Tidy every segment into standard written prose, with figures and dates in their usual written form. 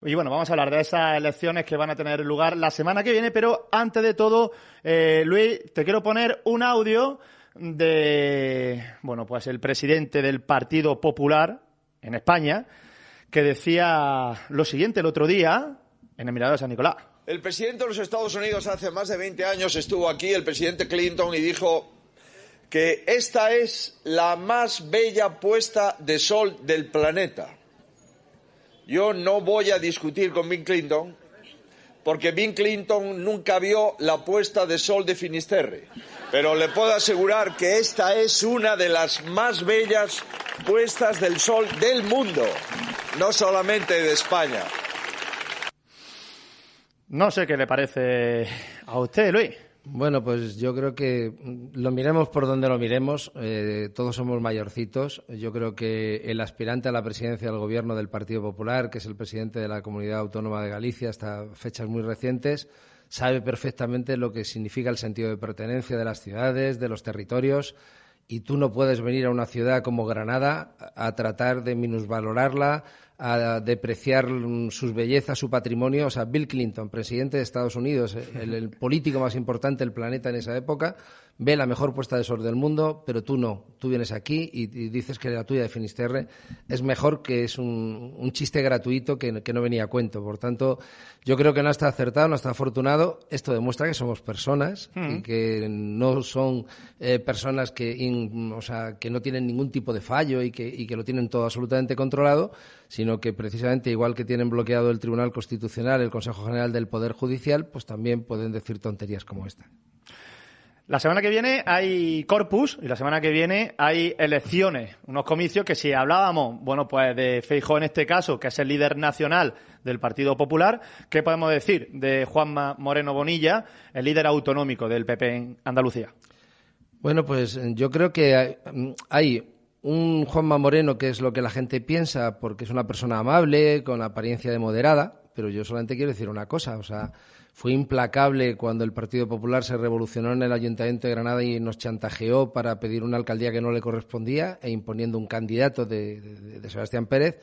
Y bueno, vamos a hablar de esas elecciones que van a tener lugar la semana que viene, pero antes de todo, Luis, te quiero poner un audio de, bueno, pues el presidente del Partido Popular en España, que decía lo siguiente el otro día en el Mirador de San Nicolás. El presidente de los Estados Unidos hace más de 20 años estuvo aquí, el presidente Clinton, y dijo que esta es la más bella puesta de sol del planeta. Yo no voy a discutir con Bill Clinton, porque Bill Clinton nunca vio la puesta de sol de Finisterre. Pero le puedo asegurar que esta es una de las más bellas puestas del sol del mundo, no solamente de España. No sé qué le parece a usted, Luis. Bueno, pues yo creo que lo miremos por donde lo miremos, todos somos mayorcitos. Yo creo que el aspirante a la presidencia del Gobierno del Partido Popular, que es el presidente de la Comunidad Autónoma de Galicia hasta fechas muy recientes, sabe perfectamente lo que significa el sentido de pertenencia de las ciudades, de los territorios, y tú no puedes venir a una ciudad como Granada a tratar de minusvalorarla, a depreciar sus bellezas, su patrimonio. O sea, Bill Clinton, presidente de Estados Unidos, el político más importante del planeta en esa época, ve la mejor puesta de sol del mundo, pero tú no. Tú vienes aquí y dices que la tuya de Finisterre es mejor, que es un chiste gratuito que no venía a cuento. Por tanto, yo creo que no está acertado, no está afortunado. Esto demuestra que somos personas y que no son personas que no tienen ningún tipo de fallo y que lo tienen todo absolutamente controlado, sino que precisamente, igual que tienen bloqueado el Tribunal Constitucional, el Consejo General del Poder Judicial, pues también pueden decir tonterías como esta. La semana que viene hay Corpus y la semana que viene hay elecciones, unos comicios que si hablábamos, bueno, pues de Feijóo en este caso, que es el líder nacional del Partido Popular, ¿qué podemos decir de Juanma Moreno Bonilla, el líder autonómico del PP en Andalucía? Bueno, pues yo creo que hay un Juanma Moreno que es lo que la gente piensa, porque es una persona amable, con apariencia de moderada, pero yo solamente quiero decir una cosa, o sea, fue implacable cuando el Partido Popular se revolucionó en el Ayuntamiento de Granada y nos chantajeó para pedir una alcaldía que no le correspondía e imponiendo un candidato de Sebastián Pérez.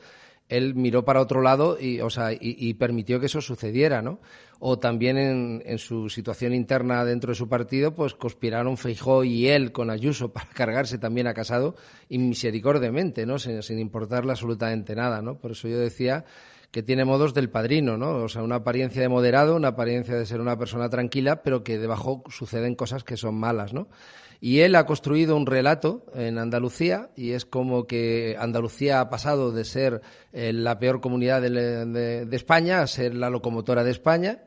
Él miró para otro lado y permitió que eso sucediera, ¿no? O también en su situación interna dentro de su partido, pues conspiraron Feijóo y él con Ayuso para cargarse también a Casado inmisericordiamente, ¿no? Sin importarle absolutamente nada, ¿no? Por eso yo decía que tiene modos del Padrino, ¿no? O sea, una apariencia de moderado, una apariencia de ser una persona tranquila, pero que debajo suceden cosas que son malas, ¿no? Y él ha construido un relato en Andalucía y es como que Andalucía ha pasado de ser la peor comunidad de España a ser la locomotora de España.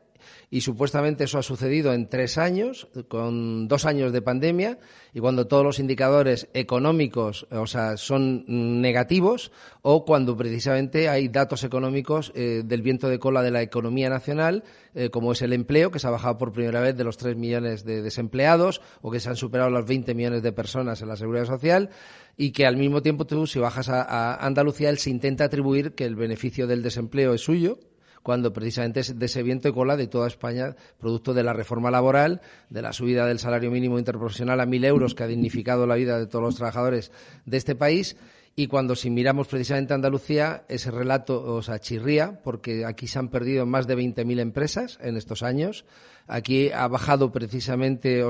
Y supuestamente eso ha sucedido en 3 años, con 2 años de pandemia, y cuando todos los indicadores económicos, son negativos, o cuando precisamente hay datos económicos del viento de cola de la economía nacional, como es el empleo, que se ha bajado por primera vez de los 3 millones de desempleados, o que se han superado los 20 millones de personas en la Seguridad Social, y que al mismo tiempo tú, si bajas a Andalucía, él se intenta atribuir que el beneficio del desempleo es suyo, cuando precisamente es de ese viento de cola de toda España, producto de la reforma laboral, de la subida del salario mínimo interprofesional a 1.000 euros, que ha dignificado la vida de todos los trabajadores de este país. Y cuando, si miramos precisamente a Andalucía, ese relato, chirría, porque aquí se han perdido más de 20.000 empresas en estos años. Aquí ha bajado precisamente,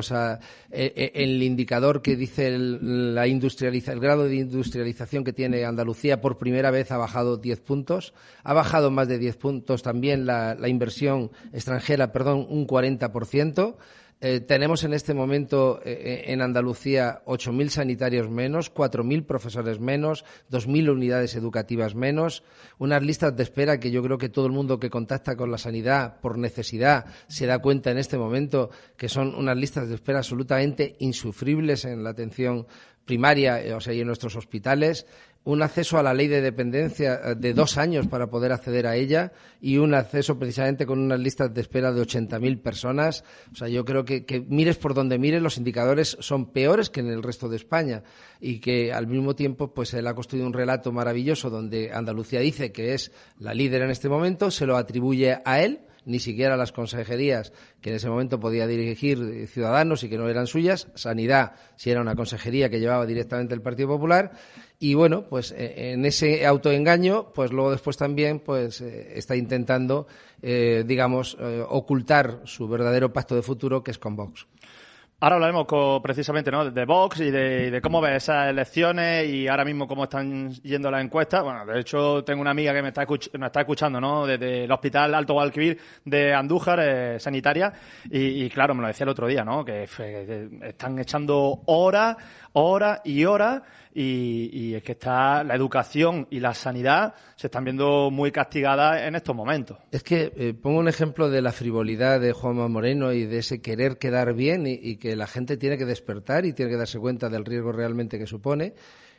el indicador que dice el grado de industrialización que tiene Andalucía, por primera vez ha bajado 10 puntos. Ha bajado más de 10 puntos también la inversión extranjera, un 40%. Tenemos en este momento en Andalucía 8.000 sanitarios menos, 4.000 profesores menos, 2.000 unidades educativas menos, unas listas de espera que yo creo que todo el mundo que contacta con la sanidad por necesidad se da cuenta en este momento que son unas listas de espera absolutamente insufribles en la atención primaria, y en nuestros hospitales. Un acceso a la ley de dependencia de 2 años para poder acceder a ella y un acceso precisamente con unas listas de espera de 80.000 personas. Yo creo que mires por donde mires, los indicadores son peores que en el resto de España y que al mismo tiempo pues él ha construido un relato maravilloso donde Andalucía dice que es la líder en este momento, se lo atribuye a él ni siquiera las consejerías que en ese momento podía dirigir Ciudadanos y que no eran suyas. Sanidad, si era una consejería que llevaba directamente el Partido Popular. Y bueno, pues en ese autoengaño, pues luego después también pues está intentando, ocultar su verdadero pacto de futuro, que es con Vox. Ahora hablaremos precisamente, ¿no?, de Vox y de cómo ves esas elecciones y ahora mismo cómo están yendo las encuestas. Bueno, de hecho, tengo una amiga que nos está escuchando, ¿no?, desde el Hospital Alto Guadalquivir de Andújar, sanitaria, y claro, me lo decía el otro día, ¿no?, que están echando horas y es que está la educación y la sanidad se están viendo muy castigadas en estos momentos. Es que pongo un ejemplo de la frivolidad de Juanma Moreno y de ese querer quedar bien y que la gente tiene que despertar y tiene que darse cuenta del riesgo realmente que supone.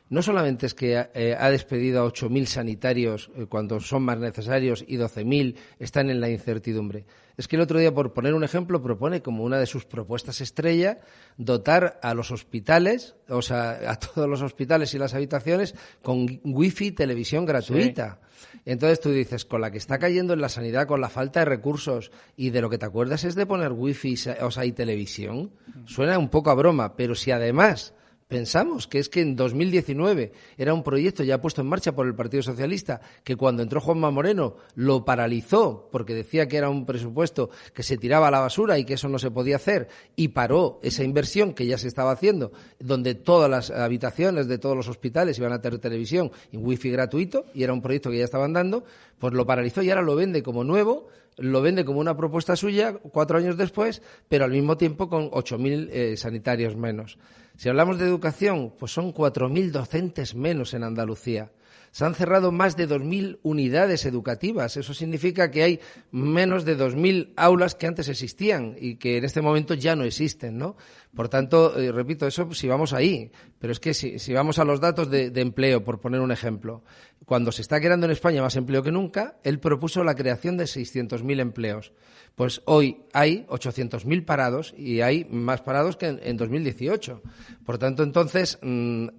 No solamente es que ha despedido a 8.000 sanitarios cuando son más necesarios y 12.000 están en la incertidumbre. Es que el otro día, por poner un ejemplo, propone como una de sus propuestas estrella dotar a los hospitales, o sea, a todos los hospitales y las habitaciones con wifi y televisión gratuita. Sí. Entonces tú dices, con la que está cayendo en la sanidad, con la falta de recursos, y de lo que te acuerdas es de poner wifi, o sea, y televisión, suena un poco a broma, pero si además pensamos que es que en 2019 era un proyecto ya puesto en marcha por el Partido Socialista, que cuando entró Juanma Moreno lo paralizó porque decía que era un presupuesto que se tiraba a la basura y que eso no se podía hacer, y paró esa inversión que ya se estaba haciendo, donde todas las habitaciones de todos los hospitales iban a tener televisión y wifi gratuito, y era un proyecto que ya estaban dando, pues lo paralizó y ahora lo vende como nuevo, lo vende como una propuesta suya 4 años después, pero al mismo tiempo con 8.000 sanitarios menos. Si hablamos de educación, pues son 4.000 docentes menos en Andalucía. Se han cerrado más de 2.000 unidades educativas. Eso significa que hay menos de 2.000 aulas que antes existían y que en este momento ya no existen, ¿no? Por tanto, repito, eso si vamos ahí. Pero es que si vamos a los datos de empleo, por poner un ejemplo, cuando se está creando en España más empleo que nunca, él propuso la creación de 600.000 empleos. Pues hoy hay 800.000 parados y hay más parados que en 2018. Por tanto, entonces,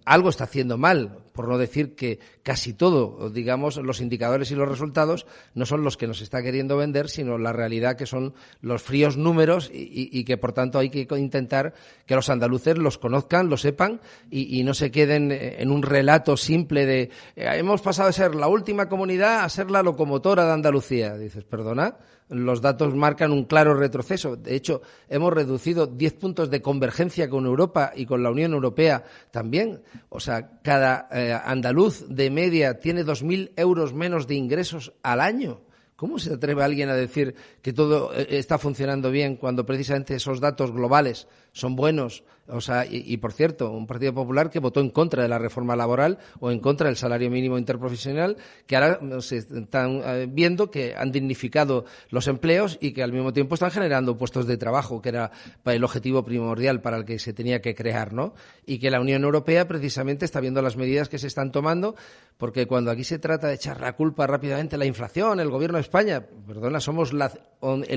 algo está haciendo mal, por no decir que casi todo, digamos, los indicadores y los resultados no son los que nos está queriendo vender, sino la realidad, que son los fríos números y que, por tanto, hay que intentar que los andaluces los conozcan, lo sepan y no se queden en un relato simple de hemos pasado de ser la última comunidad a ser la locomotora de Andalucía. Dices, perdona, los datos marcan un claro retroceso. De hecho, hemos reducido 10 puntos de convergencia con Europa y con la Unión Europea también. O sea, cada andaluz de media tiene 2.000 euros menos de ingresos al año. ¿Cómo se atreve alguien a decir que todo está funcionando bien cuando precisamente esos datos globales son buenos? O sea, y por cierto, un Partido Popular que votó en contra de la reforma laboral o en contra del salario mínimo interprofesional, que ahora se están viendo que han dignificado los empleos y que al mismo tiempo están generando puestos de trabajo, que era el objetivo primordial para el que se tenía que crear, ¿no? Y que la Unión Europea precisamente está viendo las medidas que se están tomando, porque cuando aquí se trata de echar la culpa rápidamente a la inflación, el Gobierno de España, perdona, somos el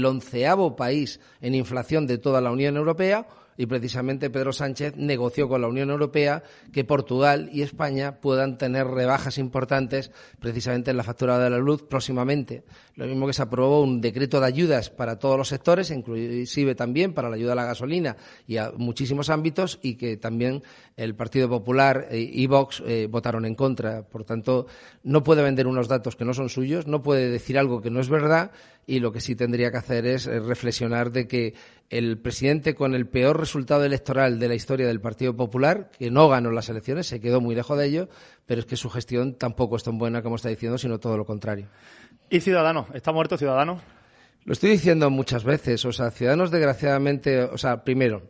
11º país en inflación de toda la Unión Europea. Y precisamente Pedro Sánchez negoció con la Unión Europea que Portugal y España puedan tener rebajas importantes precisamente en la factura de la luz próximamente. Lo mismo que se aprobó un decreto de ayudas para todos los sectores, inclusive también para la ayuda a la gasolina y a muchísimos ámbitos, y que también el Partido Popular y Vox votaron en contra. Por tanto, no puede vender unos datos que no son suyos, no puede decir algo que no es verdad, y lo que sí tendría que hacer es reflexionar de que el presidente con el peor resultado electoral de la historia del Partido Popular, que no ganó las elecciones, se quedó muy lejos de ello, pero es que su gestión tampoco es tan buena como está diciendo, sino todo lo contrario. ¿Y Ciudadanos? ¿Está muerto Ciudadanos? Lo estoy diciendo muchas veces. O sea, Ciudadanos, desgraciadamente, o sea, primero,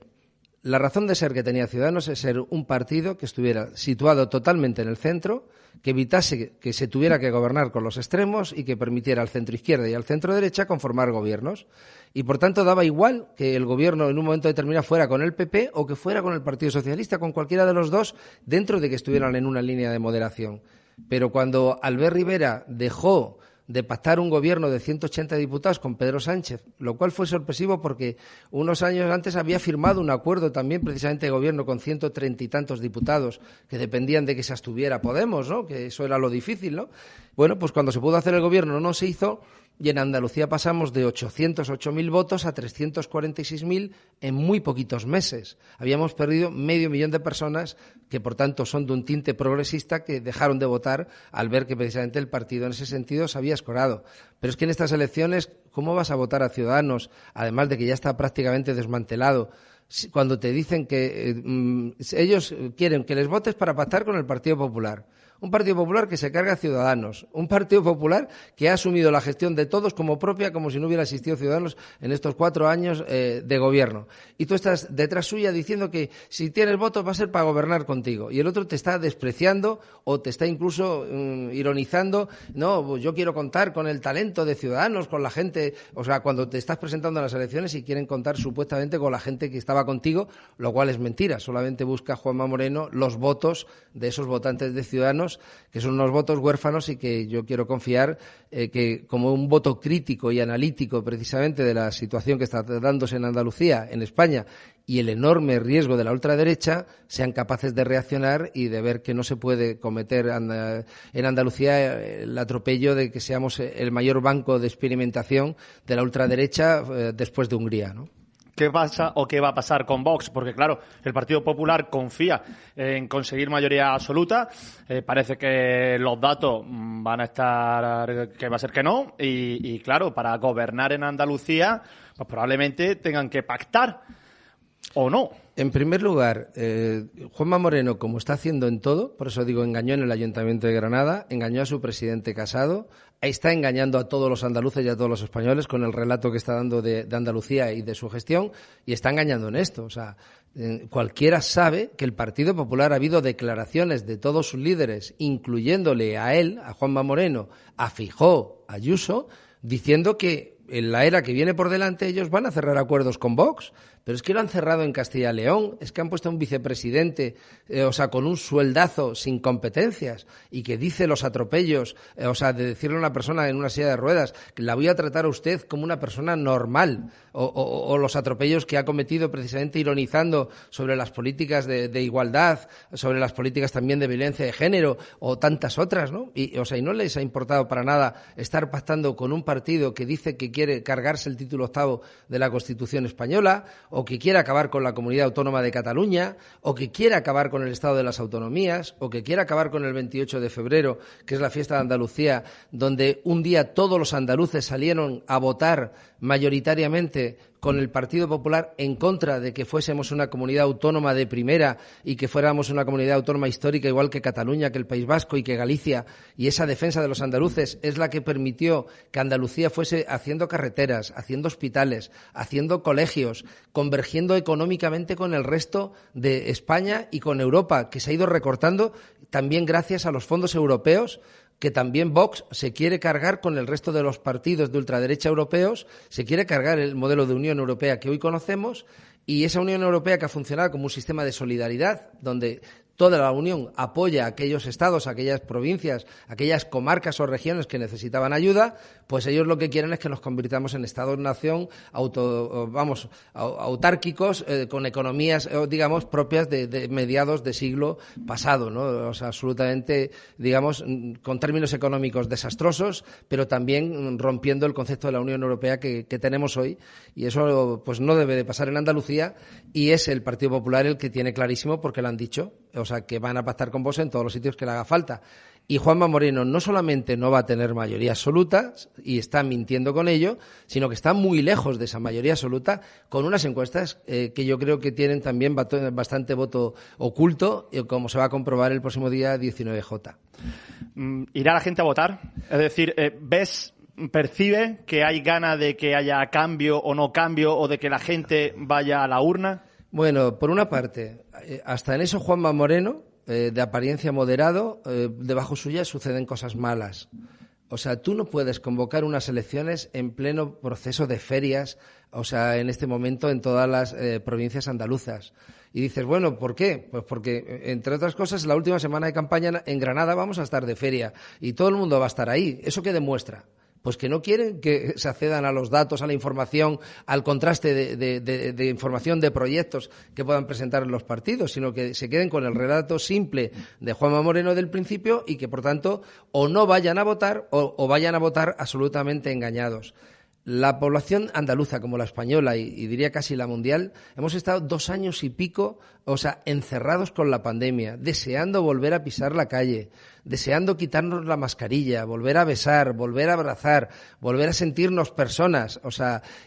la razón de ser que tenía Ciudadanos es ser un partido que estuviera situado totalmente en el centro, que evitase que se tuviera que gobernar con los extremos y que permitiera al centro izquierda y al centro derecha conformar gobiernos. Y, por tanto, daba igual que el gobierno en un momento determinado fuera con el PP o que fuera con el Partido Socialista, con cualquiera de los dos, dentro de que estuvieran en una línea de moderación. Pero cuando Albert Rivera dejó de pactar un gobierno de 180 diputados con Pedro Sánchez, lo cual fue sorpresivo porque unos años antes había firmado un acuerdo también precisamente de gobierno con 130 y tantos diputados que dependían de que se abstuviera Podemos, ¿no? Que eso era lo difícil, ¿no? Bueno, pues cuando se pudo hacer el gobierno no se hizo, y en Andalucía pasamos de 808.000 votos a 346.000 en muy poquitos meses. Habíamos perdido 500.000 de personas que, por tanto, son de un tinte progresista, que dejaron de votar al ver que precisamente el partido en ese sentido se había escorado. Pero es que en estas elecciones, ¿cómo vas a votar a Ciudadanos, además de que ya está prácticamente desmantelado, cuando te dicen que ellos quieren que les votes para pactar con el Partido Popular? Un Partido Popular que se carga a Ciudadanos, un Partido Popular que ha asumido la gestión de todos como propia, como si no hubiera existido Ciudadanos en estos 4 años de gobierno. Y tú estás detrás suya diciendo que si tienes votos va a ser para gobernar contigo. Y el otro te está despreciando o te está incluso ironizando. No, pues yo quiero contar con el talento de Ciudadanos, con la gente. O sea, cuando te estás presentando a las elecciones y quieren contar supuestamente con la gente que estaba contigo, lo cual es mentira. Solamente busca Juanma Moreno los votos de esos votantes de Ciudadanos, que son unos votos huérfanos, y que yo quiero confiar que, como un voto crítico y analítico precisamente de la situación que está dándose en Andalucía, en España, y el enorme riesgo de la ultraderecha, sean capaces de reaccionar y de ver que no se puede cometer en Andalucía el atropello de que seamos el mayor banco de experimentación de la ultraderecha después de Hungría, ¿no? ¿Qué pasa o qué va a pasar con Vox? Porque, claro, el Partido Popular confía en conseguir mayoría absoluta. Parece que los datos van a estar que va a ser que no. Y claro, para gobernar en Andalucía, pues probablemente tengan que pactar o no. En primer lugar, Juanma Moreno, como está haciendo en todo, por eso digo, engañó en el Ayuntamiento de Granada, engañó a su presidente Casado, está engañando a todos los andaluces y a todos los españoles con el relato que está dando de Andalucía y de su gestión, y está engañando en esto. O sea, cualquiera sabe que el Partido Popular, ha habido declaraciones de todos sus líderes, incluyéndole a él, a Juanma Moreno, a Feijóo, a Ayuso, diciendo que en la era que viene por delante ellos van a cerrar acuerdos con Vox. Pero es que lo han cerrado en Castilla y León, es que han puesto a un vicepresidente, con un sueldazo sin competencias, y que dice los atropellos, de decirle a una persona en una silla de ruedas que la voy a tratar a usted como una persona normal, o los atropellos que ha cometido precisamente ironizando sobre las políticas de igualdad, sobre las políticas también de violencia de género, o tantas otras, ¿no? Y no les ha importado para nada estar pactando con un partido que dice que quiere cargarse el título 8º de la Constitución española, o que quiere acabar con la Comunidad Autónoma de Cataluña, o que quiere acabar con el Estado de las Autonomías, o que quiere acabar con el 28 de febrero, que es la fiesta de Andalucía, donde un día todos los andaluces salieron a votar mayoritariamente con el Partido Popular en contra de que fuésemos una comunidad autónoma de primera y que fuéramos una comunidad autónoma histórica igual que Cataluña, que el País Vasco y que Galicia, y esa defensa de los andaluces es la que permitió que Andalucía fuese haciendo carreteras, haciendo hospitales, haciendo colegios, convergiendo económicamente con el resto de España y con Europa, que se ha ido recortando también gracias a los fondos europeos, que también Vox se quiere cargar con el resto de los partidos de ultraderecha europeos, se quiere cargar el modelo de Unión Europea que hoy conocemos, y esa Unión Europea que ha funcionado como un sistema de solidaridad, donde toda la Unión apoya a aquellos estados, a aquellas provincias, a aquellas comarcas o regiones que necesitaban ayuda, pues ellos lo que quieren es que nos convirtamos en estados-nación autárquicos, con economías, digamos, propias de mediados de siglo pasado, ¿no? O sea, absolutamente, digamos, con términos económicos desastrosos, pero también rompiendo el concepto de la Unión Europea que tenemos hoy, y eso pues no debe de pasar en Andalucía, y es el Partido Popular el que tiene clarísimo, porque lo han dicho, o sea, que van a pactar con Vox en todos los sitios que le haga falta. Y Juanma Moreno no solamente no va a tener mayoría absoluta, y está mintiendo con ello, sino que está muy lejos de esa mayoría absoluta, con unas encuestas que yo creo que tienen también bastante voto oculto, como se va a comprobar el próximo día 19J. ¿Irá la gente a votar? Es decir, percibe que hay ganas de que haya cambio o no cambio, o de que la gente vaya a la urna? Bueno, por una parte, hasta en eso Juanma Moreno, de apariencia moderado, debajo suya suceden cosas malas. O sea, tú no puedes convocar unas elecciones en pleno proceso de ferias, o sea, en este momento en todas las provincias andaluzas. Y dices, bueno, ¿por qué? Pues porque, entre otras cosas, la última semana de campaña en Granada vamos a estar de feria y todo el mundo va a estar ahí. ¿Eso qué demuestra? pues que no quieren que se accedan a los datos, a la información, al contraste de información de proyectos que puedan presentar los partidos, sino que se queden con el relato simple de Juanma Moreno del principio y que, por tanto, o no vayan a votar o vayan a votar absolutamente engañados. La población andaluza, como la española y diría casi la mundial, hemos estado 2 años y pico, encerrados con la pandemia, deseando volver a pisar la calle, deseando quitarnos la mascarilla, volver a besar, volver a abrazar, volver a sentirnos personas,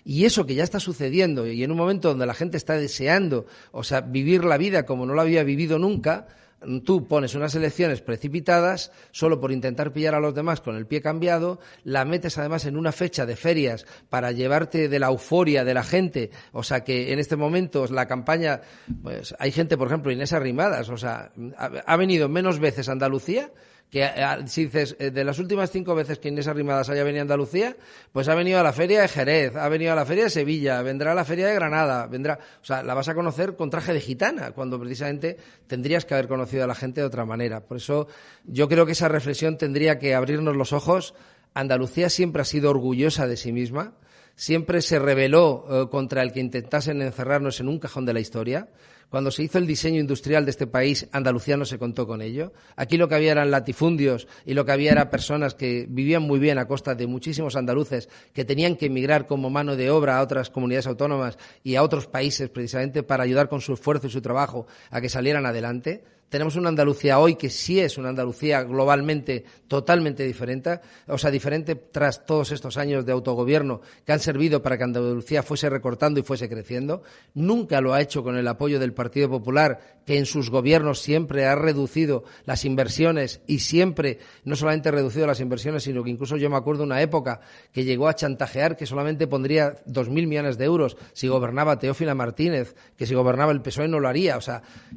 y eso que ya está sucediendo y en un momento donde la gente está deseando, vivir la vida como no la había vivido nunca. Tú pones unas elecciones precipitadas solo por intentar pillar a los demás con el pie cambiado, la metes además en una fecha de ferias para llevarte de la euforia de la gente, que en este momento la campaña, pues hay gente, por ejemplo, Inés Arrimadas, ha venido menos veces a Andalucía que si dices, de las últimas 5 veces que Inés Arrimadas haya venido a Andalucía, pues ha venido a la feria de Jerez, ha venido a la feria de Sevilla, vendrá a la feria de Granada, la vas a conocer con traje de gitana, cuando precisamente tendrías que haber conocido a la gente de otra manera. Por eso yo creo que esa reflexión tendría que abrirnos los ojos. Andalucía siempre ha sido orgullosa de sí misma, siempre se rebeló contra el que intentasen encerrarnos en un cajón de la historia. Cuando se hizo el diseño industrial de este país, Andalucía no se contó con ello. Aquí lo que había eran latifundios y lo que había eran personas que vivían muy bien a costa de muchísimos andaluces que tenían que emigrar como mano de obra a otras comunidades autónomas y a otros países precisamente para ayudar con su esfuerzo y su trabajo a que salieran adelante. Tenemos una Andalucía hoy que sí es una Andalucía globalmente totalmente diferente, diferente tras todos estos años de autogobierno que han servido para que Andalucía fuese recortando y fuese creciendo. Nunca lo ha hecho con el apoyo del Partido Popular, que en sus gobiernos siempre ha reducido las inversiones y siempre, no solamente ha reducido las inversiones, sino que incluso yo me acuerdo de una época que llegó a chantajear que solamente pondría 2.000 millones de euros si gobernaba Teófila Martínez, que si gobernaba el PSOE no lo haría.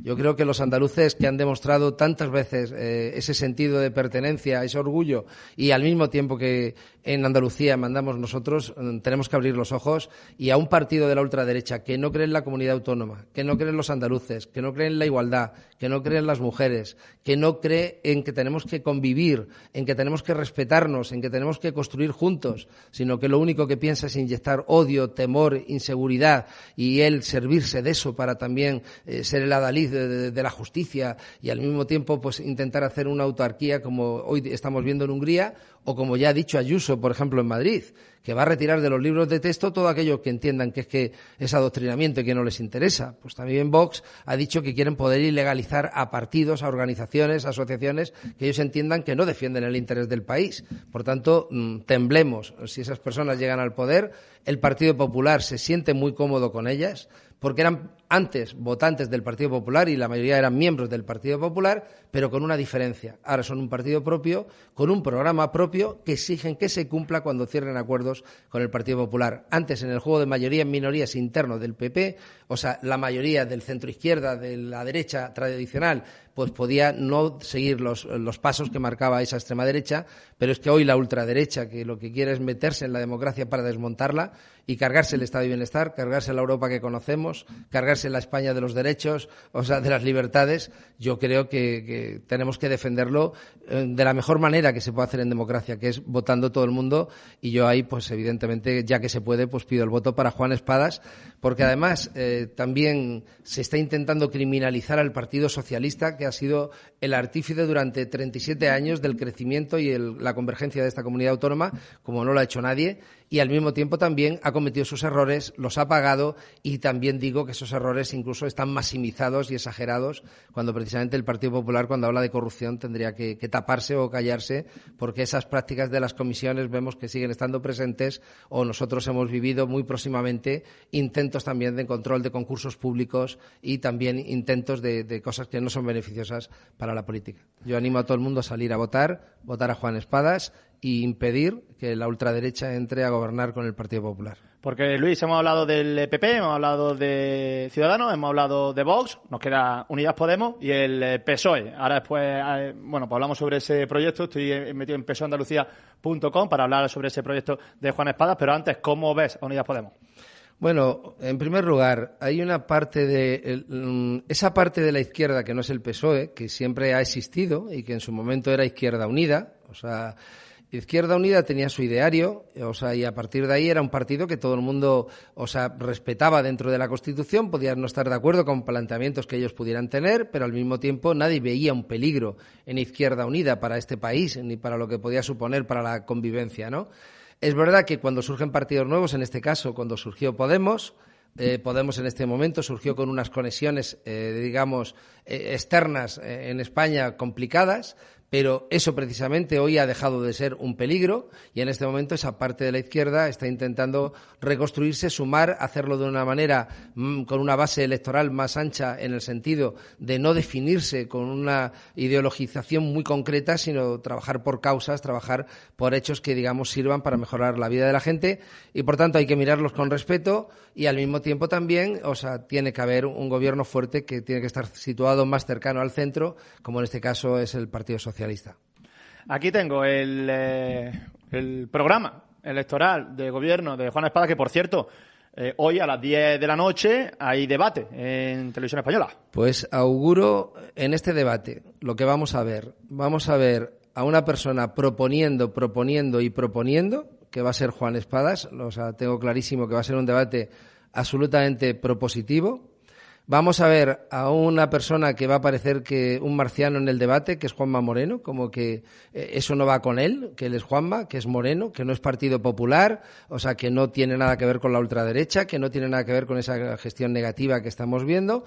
Yo creo que los andaluces que han demostrado tantas veces ese sentido de pertenencia, ese orgullo, y al mismo tiempo que en Andalucía mandamos nosotros, tenemos que abrir los ojos, y a un partido de la ultraderecha que no cree en la comunidad autónoma, que no cree en los andaluces, que no cree en la igualdad, que no cree en las mujeres, que no cree en que tenemos que convivir, en que tenemos que respetarnos, en que tenemos que construir juntos, sino que lo único que piensa es inyectar odio, temor, inseguridad, y él servirse de eso para también ser el adalid de la justicia y al mismo tiempo pues intentar hacer una autarquía como hoy estamos viendo en Hungría o como ya ha dicho Ayuso, por ejemplo, en Madrid, que va a retirar de los libros de texto todo aquello que entiendan que es adoctrinamiento y que no les interesa. Pues también Vox ha dicho que quieren poder ilegalizar a partidos, a organizaciones, a asociaciones que ellos entiendan que no defienden el interés del país. Por tanto, temblemos si esas personas llegan al poder. El Partido Popular se siente muy cómodo con ellas, porque eran antes votantes del Partido Popular y la mayoría eran miembros del Partido Popular, pero con una diferencia. Ahora son un partido propio, con un programa propio que exigen que se cumpla cuando cierren acuerdos con el Partido Popular. Antes, en el juego de mayoría en minorías interno del PP, la mayoría del centro-izquierda, de la derecha tradicional, pues podía no seguir los pasos que marcaba esa extrema derecha, pero es que hoy la ultraderecha, que lo que quiere es meterse en la democracia para desmontarla y cargarse el Estado de Bienestar, cargarse la Europa que conocemos, cargarse la España de los derechos, de las libertades, yo creo que tenemos que defenderlo de la mejor manera que se puede hacer en democracia, que es votando todo el mundo, y yo ahí, pues evidentemente, ya que se puede, pues pido el voto para Juan Espadas, porque además también se está intentando criminalizar al Partido Socialista, que ha sido el artífice durante 37 años del crecimiento y la convergencia de esta comunidad autónoma, como no lo ha hecho nadie, y al mismo tiempo también ha cometido sus errores, los ha pagado, y también digo que esos errores incluso están maximizados y exagerados, cuando precisamente el Partido Popular, cuando habla de corrupción, tendría que taparse o callarse, porque esas prácticas de las comisiones vemos que siguen estando presentes, o nosotros hemos vivido muy próximamente intentos también de control de concursos públicos y también intentos de cosas que no son beneficiosas para la política. Yo animo a todo el mundo a salir a votar a Juan Espadas y impedir que la ultraderecha entre a gobernar con el Partido Popular. Porque, Luis, hemos hablado del PP, hemos hablado de Ciudadanos, hemos hablado de Vox, nos queda Unidas Podemos y el PSOE. Ahora después, pues hablamos sobre ese proyecto. Estoy metido en psoeandalucía.com para hablar sobre ese proyecto de Juan Espadas, pero antes, ¿cómo ves a Unidas Podemos? Bueno, en primer lugar, hay una parte esa parte de la izquierda que no es el PSOE, que siempre ha existido y que en su momento era Izquierda Unida, Izquierda Unida tenía su ideario, y a partir de ahí era un partido que todo el mundo, respetaba dentro de la Constitución, podía no estar de acuerdo con planteamientos que ellos pudieran tener, pero al mismo tiempo nadie veía un peligro en Izquierda Unida para este país, ni para lo que podía suponer para la convivencia, ¿no? Es verdad que cuando surgen partidos nuevos, en este caso, cuando surgió Podemos en este momento surgió con unas conexiones, externas en España complicadas, pero eso precisamente hoy ha dejado de ser un peligro y en este momento esa parte de la izquierda está intentando reconstruirse, sumar, hacerlo de una manera con una base electoral más ancha en el sentido de no definirse con una ideologización muy concreta, sino trabajar por causas, trabajar por hechos que, sirvan para mejorar la vida de la gente y, por tanto, hay que mirarlos con respeto y, al mismo tiempo, también, tiene que haber un gobierno fuerte que tiene que estar situado más cercano al centro, como en este caso es el Partido Socialista. Aquí tengo el programa electoral de gobierno de Juan Espadas, que, por cierto, hoy a las 10 de la noche hay debate en Televisión Española. Pues auguro en este debate lo que vamos a ver. Vamos a ver a una persona proponiendo, que va a ser Juan Espadas. Tengo clarísimo que va a ser un debate absolutamente propositivo. Vamos a ver a una persona que va a parecer que un marciano en el debate, que es Juanma Moreno, como que eso no va con él, que él es Juanma, que es Moreno, que no es Partido Popular, que no tiene nada que ver con la ultraderecha, que no tiene nada que ver con esa gestión negativa que estamos viendo.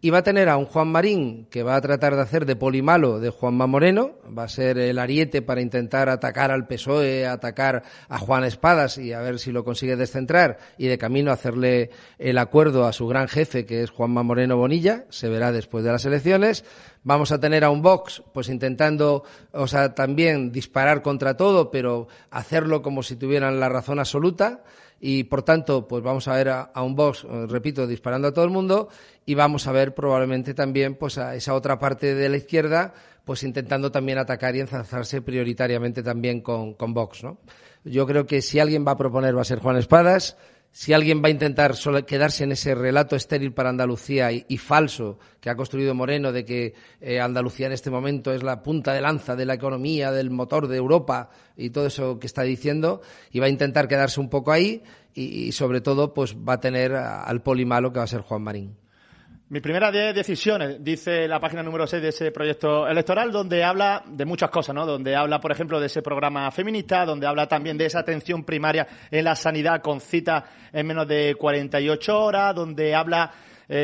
Y va a tener a un Juan Marín que va a tratar de hacer de polimalo de Juanma Moreno, va a ser el ariete para intentar atacar al PSOE, atacar a Juan Espadas y a ver si lo consigue descentrar y de camino hacerle el acuerdo a su gran jefe, que es Juanma Moreno Bonilla, se verá después de las elecciones. Vamos a tener a un Vox, pues intentando, también disparar contra todo, pero hacerlo como si tuvieran la razón absoluta. Y, por tanto, pues vamos a ver a un Vox, repito, disparando a todo el mundo y vamos a ver probablemente también pues a esa otra parte de la izquierda pues intentando también atacar y enzarzarse prioritariamente también con Vox, ¿no? Yo creo que si alguien va a proponer va a ser Juan Espadas. Si alguien va a intentar solo quedarse en ese relato estéril para Andalucía y falso que ha construido Moreno de que Andalucía en este momento es la punta de lanza de la economía, del motor de Europa y todo eso que está diciendo, y va a intentar quedarse un poco ahí y sobre todo pues va a tener al polimalo que va a ser Juan Marín. Mis primeras 10 decisiones, dice la página número 6 de ese proyecto electoral, donde habla de muchas cosas, ¿no? Donde habla, por ejemplo, de ese programa feminista, donde habla también de esa atención primaria en la sanidad con cita en menos de 48 horas, donde habla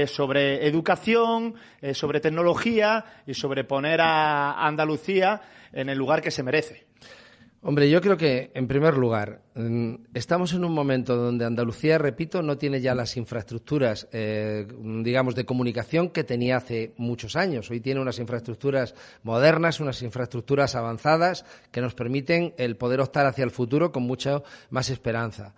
sobre educación, sobre tecnología y sobre poner a Andalucía en el lugar que se merece. Hombre, yo creo que, en primer lugar, estamos en un momento donde Andalucía, repito, no tiene ya las infraestructuras, de comunicación que tenía hace muchos años. Hoy tiene unas infraestructuras modernas, unas infraestructuras avanzadas que nos permiten el poder optar hacia el futuro con mucha más esperanza.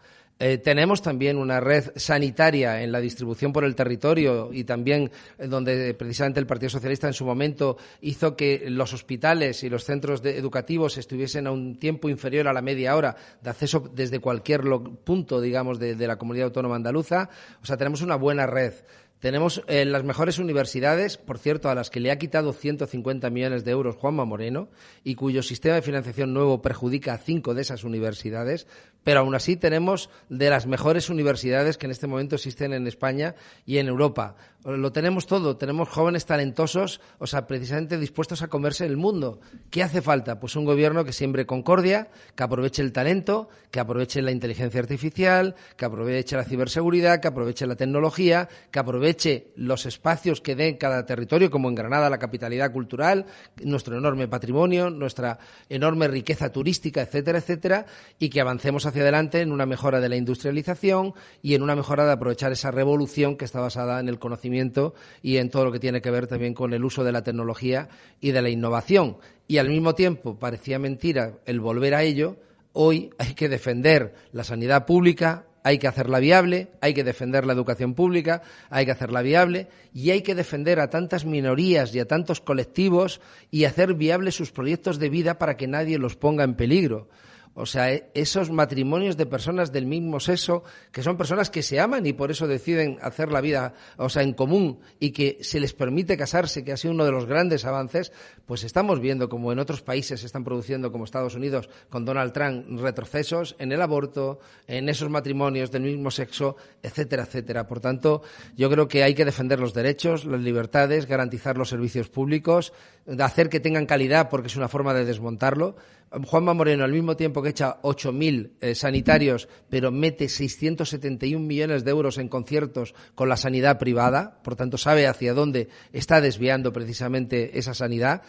Tenemos también una red sanitaria en la distribución por el territorio y también donde precisamente el Partido Socialista en su momento hizo que los hospitales y los centros educativos estuviesen a un tiempo inferior a la media hora de acceso desde cualquier punto, de la comunidad autónoma andaluza. Tenemos una buena red. Tenemos las mejores universidades, por cierto, a las que le ha quitado 150 millones de euros Juanma Moreno y cuyo sistema de financiación nuevo perjudica a 5 de esas universidades, pero aún así tenemos de las mejores universidades que en este momento existen en España y en Europa. Lo tenemos todo, tenemos jóvenes talentosos, precisamente dispuestos a comerse el mundo. ¿Qué hace falta? Pues un gobierno que siembre concordia, que aproveche el talento, que aproveche la inteligencia artificial, que aproveche la ciberseguridad, que aproveche la tecnología, que aproveche los espacios que dé cada territorio, como en Granada la capitalidad cultural, nuestro enorme patrimonio, nuestra enorme riqueza turística, etcétera, etcétera, y que avancemos hacia adelante en una mejora de la industrialización y en una mejora de aprovechar esa revolución que está basada en el conocimiento y en todo lo que tiene que ver también con el uso de la tecnología y de la innovación. Y al mismo tiempo, parecía mentira el volver a ello, hoy hay que defender la sanidad pública, hay que hacerla viable, hay que defender la educación pública, hay que hacerla viable y hay que defender a tantas minorías y a tantos colectivos y hacer viables sus proyectos de vida para que nadie los ponga en peligro. O sea, esos matrimonios de personas del mismo sexo, que son personas que se aman y por eso deciden hacer la vida, o sea, en común, y que se les permite casarse, que ha sido uno de los grandes avances, pues estamos viendo como en otros países se están produciendo, como Estados Unidos, con Donald Trump, retrocesos en el aborto, en esos matrimonios del mismo sexo, etcétera, etcétera. Por tanto, yo creo que hay que defender los derechos, las libertades, garantizar los servicios públicos, hacer que tengan calidad, porque es una forma de desmontarlo. Juanma Moreno, al mismo tiempo que echa 8.000 sanitarios, pero mete 671 millones de euros en conciertos con la sanidad privada, por tanto sabe hacia dónde está desviando precisamente esa sanidad.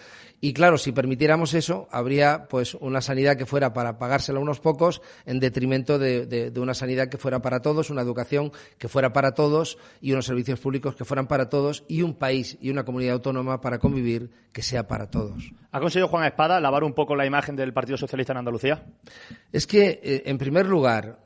Y claro, si permitiéramos eso, habría pues una sanidad que fuera para pagársela a unos pocos en detrimento de una sanidad que fuera para todos, una educación que fuera para todos y unos servicios públicos que fueran para todos y un país y una comunidad autónoma para convivir que sea para todos. ¿Ha conseguido Juan Espada lavar un poco la imagen del Partido Socialista en Andalucía? Es que, en primer lugar,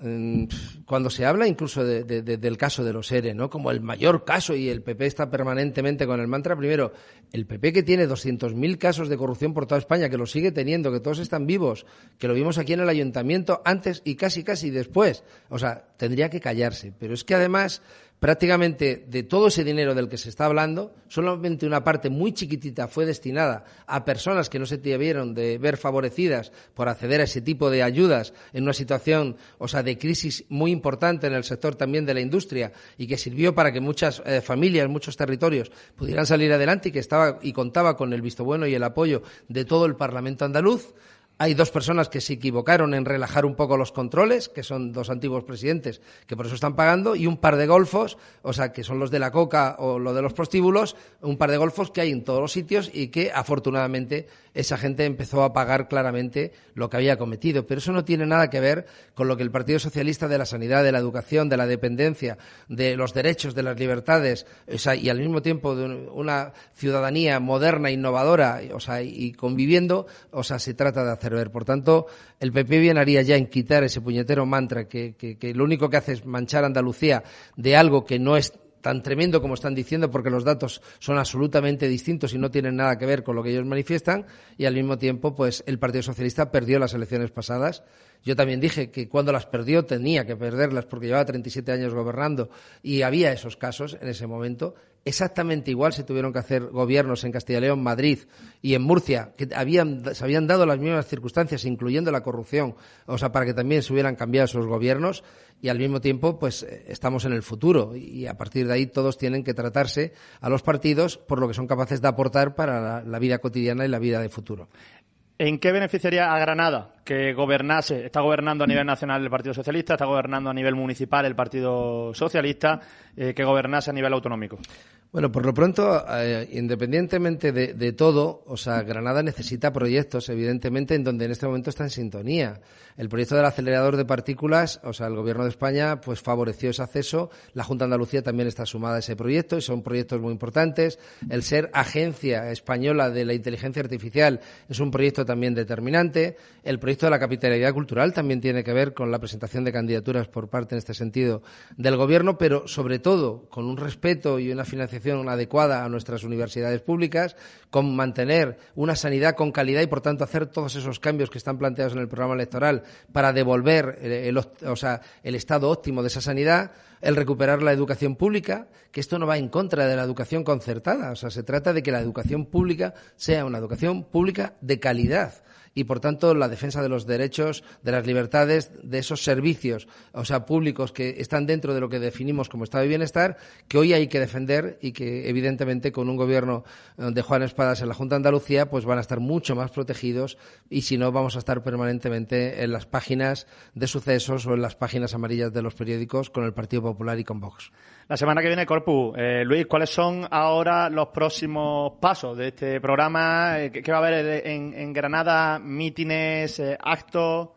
cuando se habla incluso del caso de los ERE, ¿no?, como el mayor caso, y el PP está permanentemente con el mantra, primero, el PP que tiene 200.000 casos de corrupción por toda España, que lo sigue teniendo, que todos están vivos, que lo vimos aquí en el Ayuntamiento antes y casi después. O sea, tendría que callarse. Pero es que además, prácticamente de todo ese dinero del que se está hablando, solamente una parte muy chiquitita fue destinada a personas que no se debieron de ver favorecidas por acceder a ese tipo de ayudas en una situación, o sea, de crisis muy importante en el sector también de la industria, y que sirvió para que muchas familias, muchos territorios pudieran salir adelante, y contaba con el visto bueno y el apoyo de todo el Parlamento andaluz. Hay dos personas que se equivocaron en relajar un poco los controles, que son dos antiguos presidentes, que por eso están pagando, y un par de golfos, o sea, que son los de la coca o lo de los prostíbulos, un par de golfos que hay en todos los sitios y que, afortunadamente, esa gente empezó a pagar claramente lo que había cometido. Pero eso no tiene nada que ver con lo que el Partido Socialista de la sanidad, de la educación, de la dependencia, de los derechos, de las libertades, o sea, y al mismo tiempo de una ciudadanía moderna, innovadora, o sea, y conviviendo, o sea, se trata de hacer ver. Por tanto, el PP bien haría ya en quitar ese puñetero mantra que lo único que hace es manchar a Andalucía de algo que no es tan tremendo como están diciendo, porque los datos son absolutamente distintos y no tienen nada que ver con lo que ellos manifiestan, y al mismo tiempo pues el Partido Socialista perdió las elecciones pasadas. Yo también dije que cuando las perdió tenía que perderlas porque llevaba 37 años gobernando y había esos casos en ese momento. Exactamente igual se tuvieron que hacer gobiernos en Castilla y León, Madrid y en Murcia, que se habían dado las mismas circunstancias, incluyendo la corrupción, o sea, para que también se hubieran cambiado esos gobiernos, y al mismo tiempo pues estamos en el futuro, y a partir de ahí todos tienen que tratarse a los partidos por lo que son capaces de aportar para la vida cotidiana y la vida de futuro. ¿En qué beneficiaría a Granada que gobernase? Está gobernando a nivel nacional el Partido Socialista, está gobernando a nivel municipal el Partido Socialista, que gobernase a nivel autonómico. Bueno, por lo pronto, independientemente de todo, o sea, Granada necesita proyectos, evidentemente, en donde en este momento está en sintonía. El proyecto del acelerador de partículas, o sea, el Gobierno de España pues favoreció ese acceso. La Junta de Andalucía también está sumada a ese proyecto y son proyectos muy importantes. El ser agencia española de la inteligencia artificial es un proyecto también determinante. El proyecto de la capitalidad cultural también tiene que ver con la presentación de candidaturas por parte, en este sentido, del Gobierno, pero sobre todo con un respeto y una financiación adecuada a nuestras universidades públicas, con mantener una sanidad con calidad y, por tanto, hacer todos esos cambios que están planteados en el programa electoral para devolver el estado óptimo de esa sanidad, el recuperar la educación pública, que esto no va en contra de la educación concertada, o sea, se trata de que la educación pública sea una educación pública de calidad. Y, por tanto, la defensa de los derechos, de las libertades, de esos servicios, o sea, públicos que están dentro de lo que definimos como estado de bienestar, que hoy hay que defender y que, evidentemente, con un gobierno de Juan Espadas en la Junta de Andalucía, pues van a estar mucho más protegidos, y si no, vamos a estar permanentemente en las páginas de sucesos o en las páginas amarillas de los periódicos con el Partido Popular y con Vox. La semana que viene, Corpus. Luis, ¿cuáles son ahora los próximos pasos de este programa? ¿Qué va a haber en Granada? ¿Mítines? ¿Actos?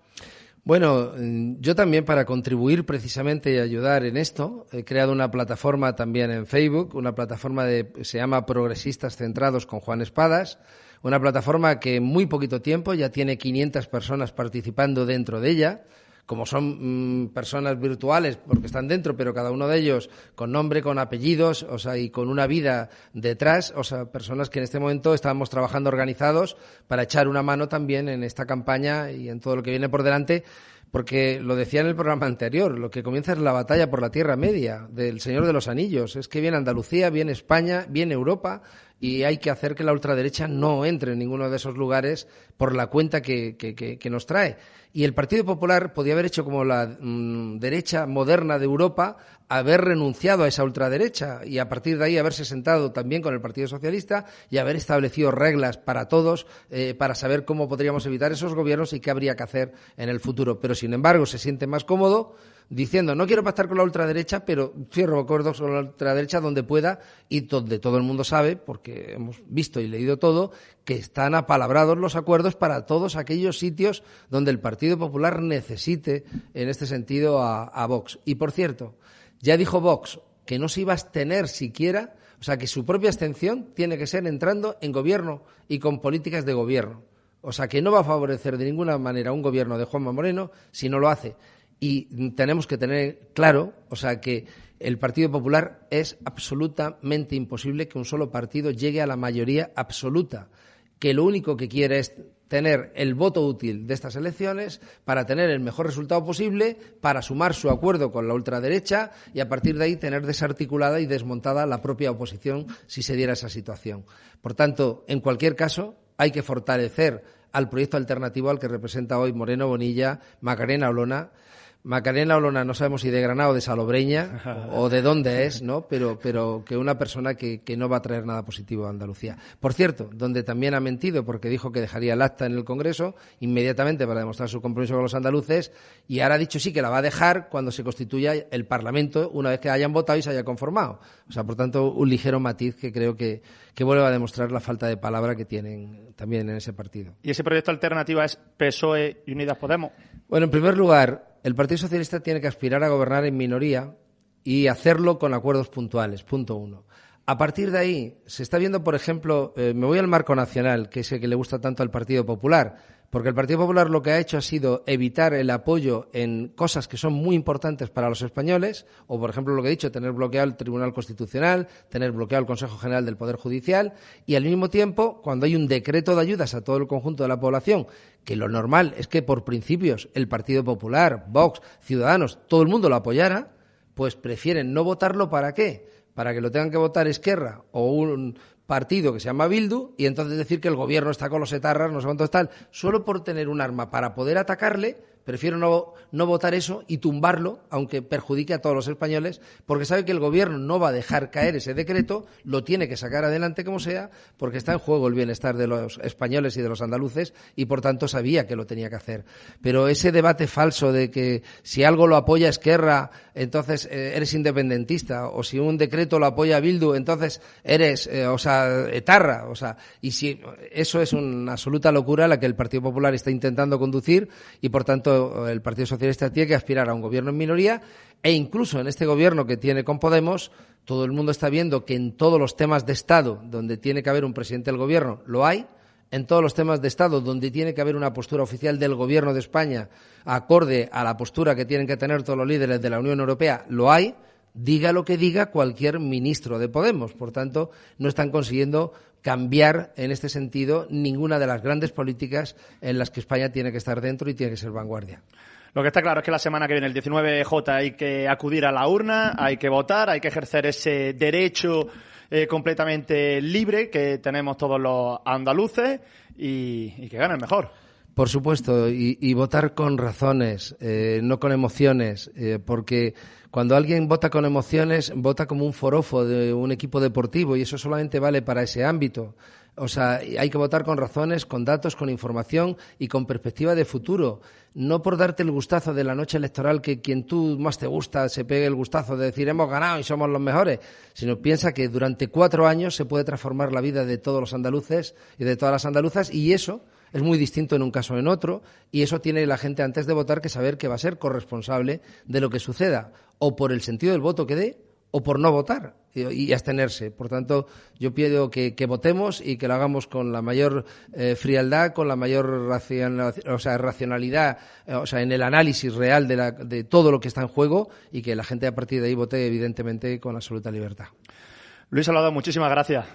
Bueno, yo también, para contribuir precisamente y ayudar en esto, he creado una plataforma también en Facebook, una plataforma se llama Progresistas Centrados con Juan Espadas, una plataforma que en muy poquito tiempo ya tiene 500 personas participando dentro de ella, como son personas virtuales, porque están dentro, pero cada uno de ellos con nombre, con apellidos, o sea, y con una vida detrás, o sea, personas que en este momento estamos trabajando organizados para echar una mano también en esta campaña y en todo lo que viene por delante, porque lo decía en el programa anterior, lo que comienza es la batalla por la Tierra Media, del Señor de los Anillos. Es que viene Andalucía, viene España, viene Europa, y hay que hacer que la ultraderecha no entre en ninguno de esos lugares por la cuenta que nos trae. Y el Partido Popular podía haber hecho como la derecha moderna de Europa, haber renunciado a esa ultraderecha y a partir de ahí haberse sentado también con el Partido Socialista y haber establecido reglas para todos para saber cómo podríamos evitar esos gobiernos y qué habría que hacer en el futuro. Pero, sin embargo, se siente más cómodo diciendo no quiero pactar con la ultraderecha, pero cierro acuerdos con la ultraderecha donde pueda y donde todo el mundo sabe, porque hemos visto y leído todo, que están apalabrados los acuerdos para todos aquellos sitios donde el Partido Popular necesite, en este sentido, a Vox. Y, por cierto, ya dijo Vox que no se iba a abstener siquiera, o sea, que su propia abstención tiene que ser entrando en gobierno y con políticas de gobierno. O sea, que no va a favorecer de ninguna manera un gobierno de Juanma Moreno si no lo hace. Y tenemos que tener claro, o sea, que el Partido Popular es absolutamente imposible que un solo partido llegue a la mayoría absoluta, que lo único que quiere es tener el voto útil de estas elecciones para tener el mejor resultado posible, para sumar su acuerdo con la ultraderecha y a partir de ahí tener desarticulada y desmontada la propia oposición si se diera esa situación. Por tanto, en cualquier caso, hay que fortalecer al proyecto alternativo al que representa hoy Moreno Bonilla, Macarena Olona. Macarena Olona no sabemos si de Granada o de Salobreña o de dónde es, ¿no? Pero que una persona que no va a traer nada positivo a Andalucía. Por cierto, donde también ha mentido porque dijo que dejaría el acta en el Congreso inmediatamente para demostrar su compromiso con los andaluces y ahora ha dicho sí que la va a dejar cuando se constituya el Parlamento una vez que hayan votado y se haya conformado. O sea, por tanto, un ligero matiz que creo que vuelve a demostrar la falta de palabra que tienen también en ese partido. ¿Y ese proyecto alternativo es PSOE y Unidas Podemos? Bueno, en primer lugar, el Partido Socialista tiene que aspirar a gobernar en minoría y hacerlo con acuerdos puntuales, punto uno. A partir de ahí, se está viendo, por ejemplo, me voy al marco nacional, que es el que le gusta tanto al Partido Popular, porque el Partido Popular lo que ha hecho ha sido evitar el apoyo en cosas que son muy importantes para los españoles, o, por ejemplo, lo que he dicho, tener bloqueado el Tribunal Constitucional, tener bloqueado el Consejo General del Poder Judicial, y al mismo tiempo, cuando hay un decreto de ayudas a todo el conjunto de la población, que lo normal es que por principios el Partido Popular, Vox, Ciudadanos, todo el mundo lo apoyara, pues prefieren no votarlo. ¿Para qué? Para que lo tengan que votar Esquerra o un partido que se llama Bildu y entonces decir que el gobierno está con los etarras, no sé cuántos tal, solo por tener un arma para poder atacarle. Prefiero no votar eso y tumbarlo, aunque perjudique a todos los españoles, porque sabe que el gobierno no va a dejar caer ese decreto, lo tiene que sacar adelante como sea, porque está en juego el bienestar de los españoles y de los andaluces y, por tanto, sabía que lo tenía que hacer. Pero ese debate falso de que si algo lo apoya Esquerra, entonces eres independentista, o si un decreto lo apoya Bildu, entonces eres, etarra, y si eso es una absoluta locura la que el Partido Popular está intentando conducir y, por tanto, el Partido Socialista tiene que aspirar a un gobierno en minoría e incluso en este gobierno que tiene con Podemos, todo el mundo está viendo que en todos los temas de Estado donde tiene que haber un presidente del gobierno, lo hay. En todos los temas de Estado donde tiene que haber una postura oficial del Gobierno de España acorde a la postura que tienen que tener todos los líderes de la Unión Europea, lo hay. Diga lo que diga cualquier ministro de Podemos. Por tanto, no están consiguiendo cambiar en este sentido ninguna de las grandes políticas en las que España tiene que estar dentro y tiene que ser vanguardia. Lo que está claro es que la semana que viene, el 19J, hay que acudir a la urna, hay que votar, hay que ejercer ese derecho completamente libre que tenemos todos los andaluces y que gane el mejor. Por supuesto, y votar con razones, no con emociones, porque cuando alguien vota con emociones, vota como un forofo de un equipo deportivo y eso solamente vale para ese ámbito. O sea, hay que votar con razones, con datos, con información y con perspectiva de futuro. No por darte el gustazo de la noche electoral que quien tú más te gusta se pegue el gustazo de decir hemos ganado y somos los mejores, sino piensa que durante 4 años se puede transformar la vida de todos los andaluces y de todas las andaluzas y eso es muy distinto en un caso o en otro y eso tiene la gente antes de votar que saber que va a ser corresponsable de lo que suceda o por el sentido del voto que dé o por no votar y abstenerse. Por tanto, yo pido que votemos y que lo hagamos con la mayor frialdad, con la mayor racionalidad, en el análisis real de todo lo que está en juego, y que la gente a partir de ahí vote, evidentemente, con absoluta libertad. Luis Salvador, muchísimas gracias.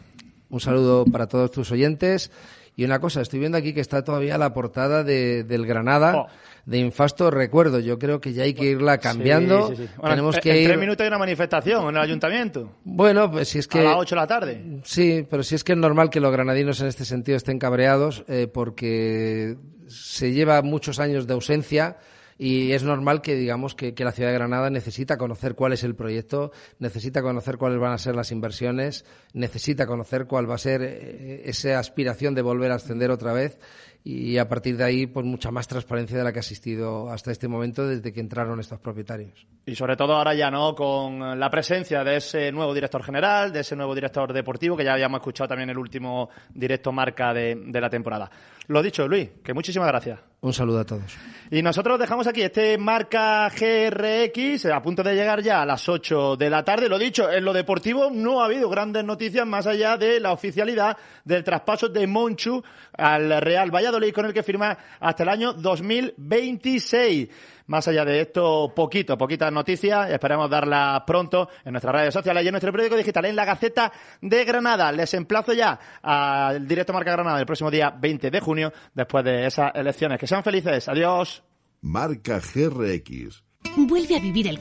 Un saludo para todos tus oyentes. Y una cosa, estoy viendo aquí que está todavía la portada del Granada, de Infasto Recuerdo. Yo creo que ya hay que irla cambiando. Sí. Bueno, tenemos que en ir... 3 minutos hay una manifestación en el ayuntamiento. Bueno, pues si es que... A las 8 de la tarde. Sí, pero si es que es normal que los granadinos en este sentido estén cabreados, porque se lleva muchos años de ausencia. Y es normal que digamos que la ciudad de Granada necesita conocer cuál es el proyecto, necesita conocer cuáles van a ser las inversiones, necesita conocer cuál va a ser esa aspiración de volver a ascender otra vez, y a partir de ahí pues mucha más transparencia de la que ha existido hasta este momento desde que entraron estos propietarios. Y sobre todo ahora ya, ¿no?, con la presencia de ese nuevo director general, de ese nuevo director deportivo, que ya habíamos escuchado también el último directo marca de la temporada. Lo dicho, Luis, que muchísimas gracias. Un saludo a todos. Y nosotros dejamos aquí este Marca GRX a punto de llegar ya a las 8 de la tarde. Lo dicho, en lo deportivo no ha habido grandes noticias más allá de la oficialidad del traspaso de Monchu al Real Valladolid, con el que firma hasta el año 2026. Más allá de esto, poquitas noticias. Esperamos darlas pronto en nuestras redes sociales y en nuestro periódico digital, en La Gaceta de Granada. Les emplazo ya al directo Marca Granada el próximo día 20 de junio, después de esas elecciones. Que sean felices. Adiós. Marca GRX. Vuelve a vivir el